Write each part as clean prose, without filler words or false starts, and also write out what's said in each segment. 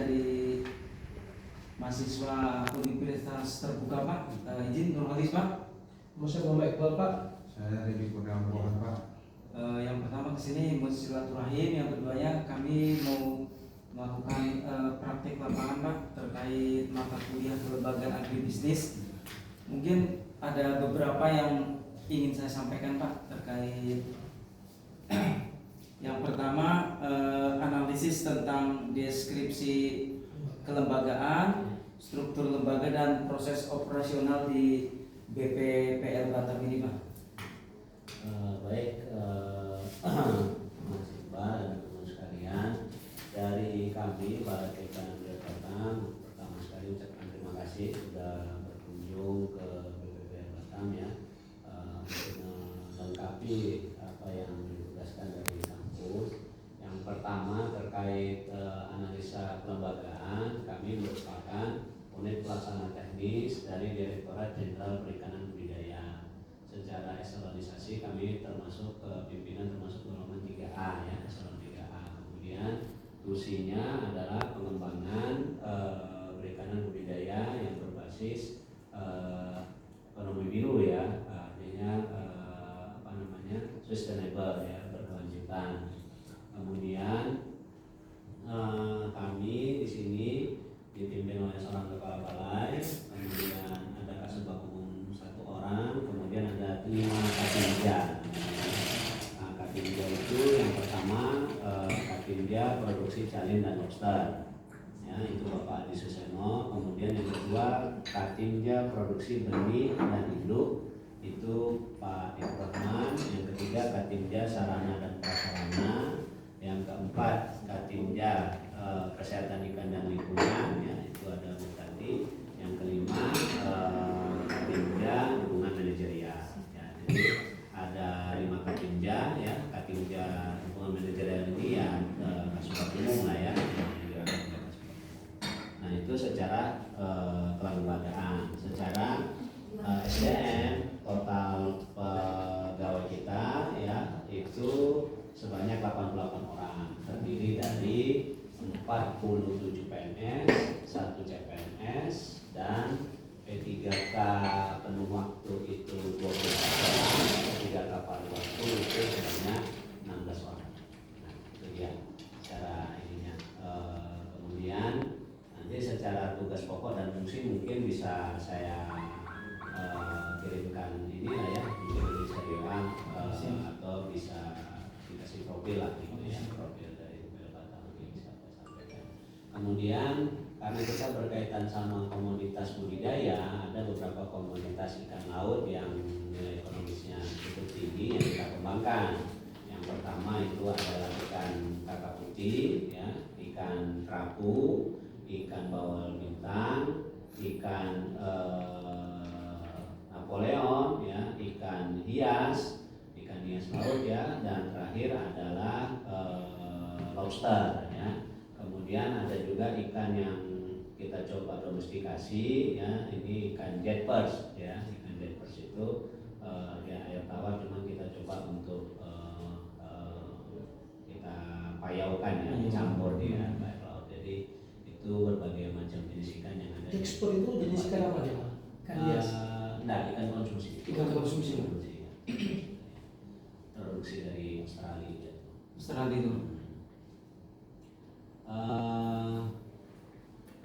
dari mahasiswa Universitas Terbuka Pak. Izin Nur Halis Pak. Masa Muhammad Iqbal Pak. Saya Redi Kurniawan Pak. Yang pertama kesini mau silaturahim, yang keduanya kami mau melakukan praktik lapangan Pak terkait mata kuliah kelembagaan agribisnis. Mungkin ada beberapa yang ingin saya sampaikan Pak terkait yang pertama analisis tentang deskripsi kelembagaan, struktur lembaga dan proses operasional di BPPL Batam ini Pak. Baik, Mas Iqbal dan teman sekalian, dari kami para dekan Batam pertama sekali ucapkan terima kasih sudah berkunjung ke BPPL Batam ya, untuk melengkapi apa yang ditugaskan dari kampus. Yang pertama terkait analisa kelembagaan, kami merupakan unit pelaksana teknis dari Direktorat Jenderal Perikanan Budidaya. Secara eselonisasi kami termasuk pimpinan termasuk golongan 3A ya, eselon 3A. Kemudian tusinya adalah pengembangan perikanan budidaya yang berbasis ekonomi biru ya, artinya sustainable ya, berkelanjutan. Kemudian kami di sini dipimpin oleh seorang kepala balai, kemudian ada kasubag umum 1 orang, kemudian ada 5 katinja. Nah, katinja itu yang pertama katinja produksi calin dan lobster, ya itu Bapak Adi Suseno. Kemudian yang kedua katinja produksi benih dan induk, itu Pak Ibrahman. Yang ketiga katinja sarana dan prasarana. Yang keempat katinja kesehatan ikan dan lingkungan, ya itu ada Bu Tati. Yang kelima katinja hubungan manajerial, ya, jadi ada 5 katinja ya. Katinja hubungan manajerial ini ya kasubag umum lah ya. Nah itu secara kelembagaan. Secara SDM total pegawai kita ya itu sebanyak 88 orang, terdiri dari 47 PNS, 1 CPNS, dan P3K penuh waktu itu 24 orang, P3K paruh waktu itu sebanyak 16 orang. Nah itu dia secara ininya. Kemudian nanti secara tugas pokok dan fungsi mungkin bisa saya kirimkan ini lah ya, mungkin bisa bilang atau bisa dikasih profil lah gitu ya, profil dari BPPL Batam ini bisa saya sampaikan. Kemudian karena kita berkaitan sama komoditas budidaya, ada beberapa komoditas ikan laut yang nilai ekonomisnya cukup tinggi yang kita kembangkan. Yang pertama itu adalah ikan kakap putih ya, ikan kerapu, ikan bawal bintang, ikan Napoleon ya, ikan hias laut ya, dan terakhir adalah lobster ya. Kemudian ada juga ikan yang kita coba domestikasi ya, ini ikan jetpers ya. Ikan jetpers itu ya air tawar, cuma kita coba untuk kita payaukan ya, dicampur ya air laut. Jadi itu berbagai macam jenis ikan yang ada. Ekspor itu jenis ikan apa ya? Ikan hias. Nah, ikan konsumsi. Ikan konsumsi. Ya. Produksi dari Australia. Ya. Australia itu.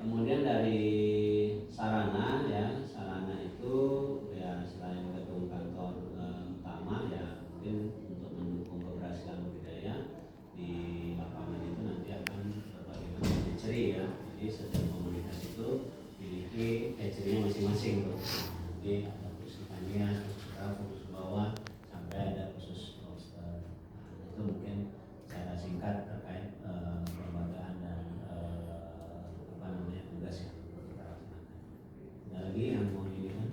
Kemudian dari sarana ya, sarana itu ya selain gedung kantor utama ya, mungkin untuk mendukung keberhasilan budidaya di lapangan itu nanti akan berbagai macam hatchery ya. Jadi setiap komunitas itu memiliki hatchery-nya masing-masing tuh. Nanti ada khusus ikan hias, khusus kerapu, khusus bawah, sampai ada khusus lobster. Nah, itu mungkin secara singkat terkait kelembagaan dan tugas yang perlu kita laksanakan. Ada lagi yang mau dilihat?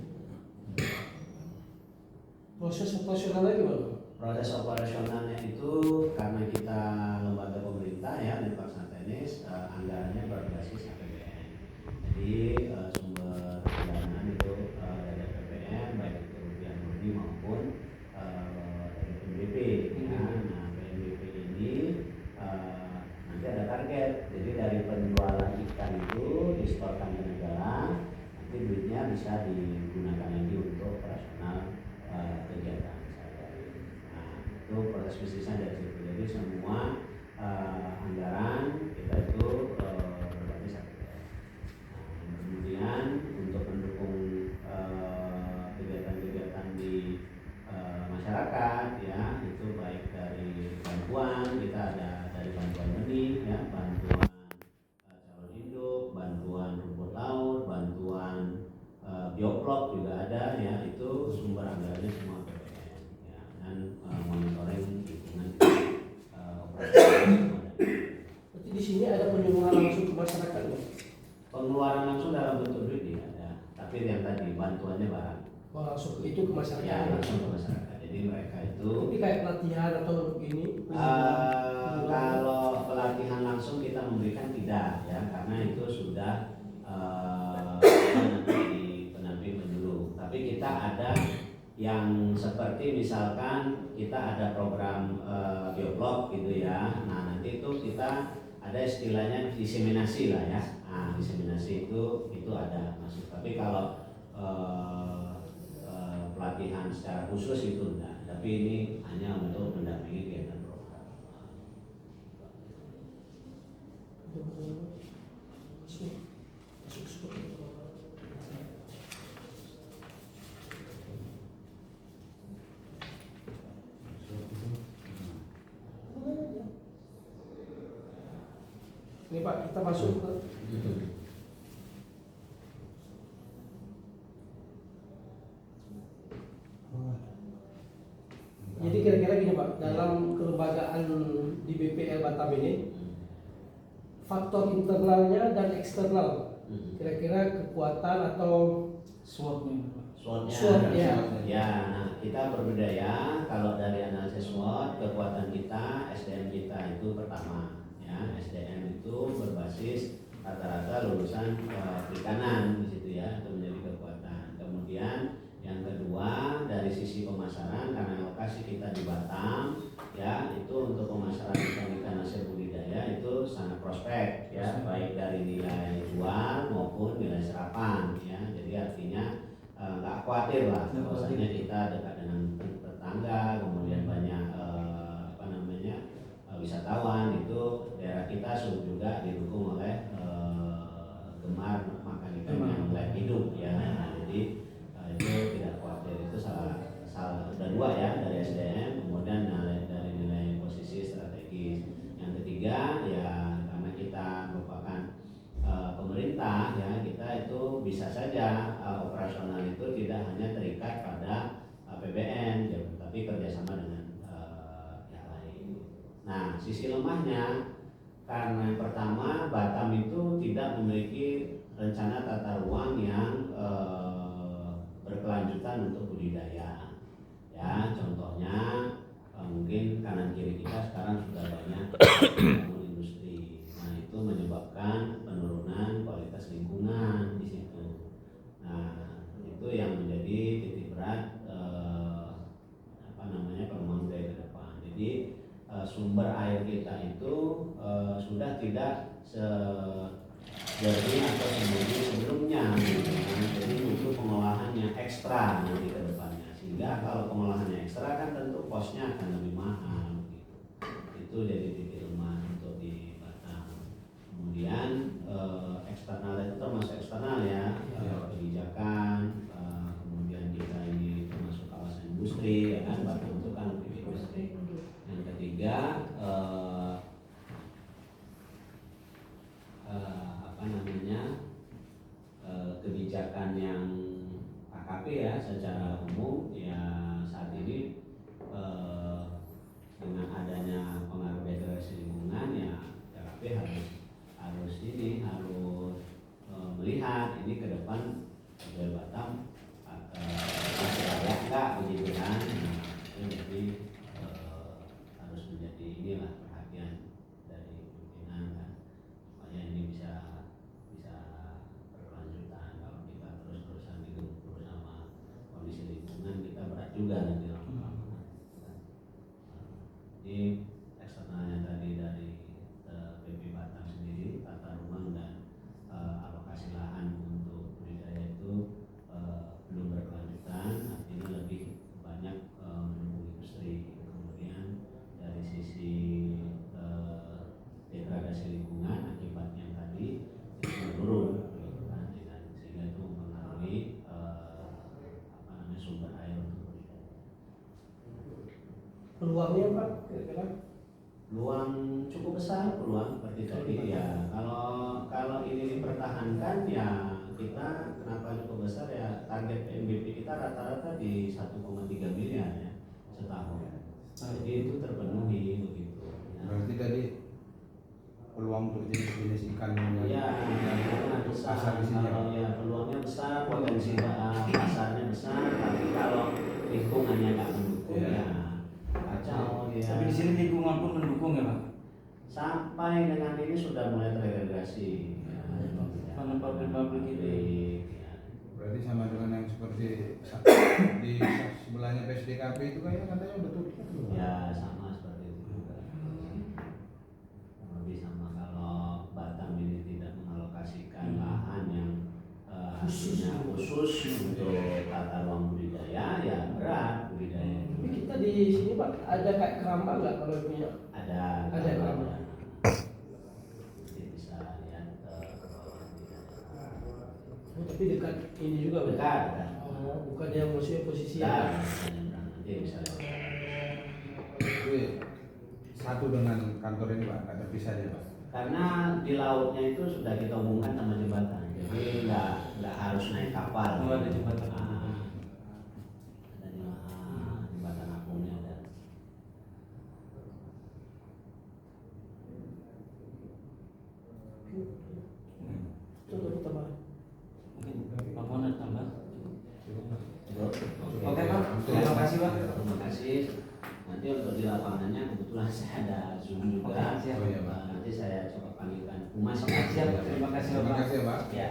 Proses operasionalnya gimana? Proses operasionalnya itu karena kita lembaga pemerintah ya, di pelaksana teknis, anggarannya berbasis APBN. Jadi sumber pendanaan itu dari APBN, baik itu rupiah murni maupun dari PNBP. Nah, PNBP ini nanti ada target. Jadi dari dari penjualan ikan itu disetorkan ke negara, nanti duitnya bisa digunakan lagi untuk operasional kegiatan sehari-hari. Nah, itu proses bisnisnya dari situ. Jadi semua anggaran kita itu berbasis APBN. Nah, kemudian untuk mendukung kegiatan-kegiatan di masyarakat ya, itu baik dari bantuan, kita ada dari bantuan benih ya, bantuan calon induk, bantuan rumput laut, bantuan bioplok juga ada ya, itu sumber anggarannya semua APBN ya, dan monitoring lingkungan operasional. Berarti di sini ada penjualan langsung ke masyarakat loh. Pengeluaran langsung dalam bentuk duit tidak ada, tapi yang tadi bantuannya barang. Oh, langsung itu ke masyarakat. Ya, langsung ke masyarakat. Jadi mereka itu Tapi kayak pelatihan atau ini? kalau pelatihan langsung kita memberikan tidak ya, karena itu sudah nanti pendamping menyeluruh. Tapi kita ada yang seperti misalkan kita ada program bioblog gitu ya. Nah, nanti itu kita ada istilahnya diseminasi lah ya. Nah, diseminasi itu ada masuk. Tapi kalau pelatihan secara khusus itu enggak, tapi ini hanya untuk mendampingi kegiatan program. Ini Pak, kita masuk ke jadi kira-kira gini Pak, dalam kelembagaan di BPL Batam ini faktor internalnya dan eksternal, kira-kira kekuatan atau SWOT-nya. SWOT ya. Ya, nah kita berbeda ya. Kalau dari analisis SWOT, kekuatan kita, SDM kita itu pertama ya, SDM itu berbasis rata-rata lulusan perikanan di situ ya, itu menjadi kekuatan. Kemudian yang kedua dari sisi pemasaran, karena lokasi kita di Batam ya, itu untuk pemasaran ikan hasil budidaya itu sangat prospek ya, baik dari nilai jual maupun nilai serapan ya. Jadi artinya nggak khawatir lah, bahwasanya kita dekat dengan tetangga, kemudian banyak wisatawan, itu daerah kita juga didukung oleh gemar makan ikan yang layak hidup ya. Nah, jadi itu tidak khawatir, itu salah ada dua ya, dari SDM, kemudian dari nilai posisi strategis. Yang ketiga ya, karena kita merupakan pemerintah ya, kita itu bisa saja operasional itu tidak hanya terikat pada APBN ya, tapi kerjasama dengan yang lain. Nah, sisi lemahnya karena yang pertama Batam itu tidak memiliki rencana tata ruang yang berkelanjutan untuk budidaya ya. Contohnya mungkin kanan kiri kita sekarang sudah banyak bangun industri. Nah, itu menyebabkan penurunan kualitas lingkungan di situ. Nah, itu yang menjadi titik berat pengembangan budaya ke depan. Jadi sumber air kita itu sudah tidak jernih atau seperti sebelumnya, jadi butuh pengolahan yang ekstra nanti ke depannya. Sehingga kalau pengolahannya ekstra kan tentu kosnya akan lebih mahal gitu. Itu jadi titik lemah untuk di Batam. Kemudian eksternal itu termasuk eksternal ya, kebijakan, kemudian kita ini termasuk kawasan industri ya kan, Batam itu kan industri. Yang ketiga kebijakan yang AKP ya, secara umum ya saat ini dengan adanya pengaruh degradasi lingkungan cukup besar peluang seperti tadi ya. Kalau ini dipertahankan ya kita kenapa cukup besar ya, target PMBP kita rata-rata di 1,3 miliar ya setahun. Jadi itu terpenuhi begitu. Ya. Berarti tadi peluang untuk jadi jenis ikan Ya, yang besar. pasar di sini ya. Kalau ya peluangnya besar, potensi pasarnya besar, tapi kalau lingkungannya nggak mendukung Ya. ya kacau ya. Tapi di sini lingkungan pun mendukung ya Pak. Sampai dengan ini sudah mulai terrealisasi. Ya, Karena pabrik-pabrik itu. ya. Berarti sama dengan yang seperti di sebelahnya PSDKP itu kayaknya katanya udah tutup. Ya sama seperti itu juga. Lebih sama kalau Batam ini tidak mengalokasikan lahan yang artinya khusus untuk tata ruang budidaya, ya berat budidaya. Tapi kita di sini Pak ada kayak keramba nggak kalau punya? Ada keramba. Nanti bisa lihat Oh, tapi dekat ini juga Pak? dekat. Oh, bukan yang maksudnya posisi Dekat. yang Nanti bisa lihat. Jadi satu dengan kantor ini Pak, nggak terpisah ya Pak. Karena di lautnya itu sudah kita hubungkan sama jembatan, jadi nggak harus naik kapal. Oh, ada jembatan. Ada jembatan apungnya ada. contoh pertama. Mungkin Pak Mon ada tambah. Oke Pak. Terima kasih, Pak. Terima kasih. Nanti untuk di lapangannya kebetulan saya ada Zoom juga. Oke, siap. Oh, iya, Pak. Nanti saya coba panggilkan Humas. Siap. Terima kasih, Terima Bapak. kasih ya Pak. Ya.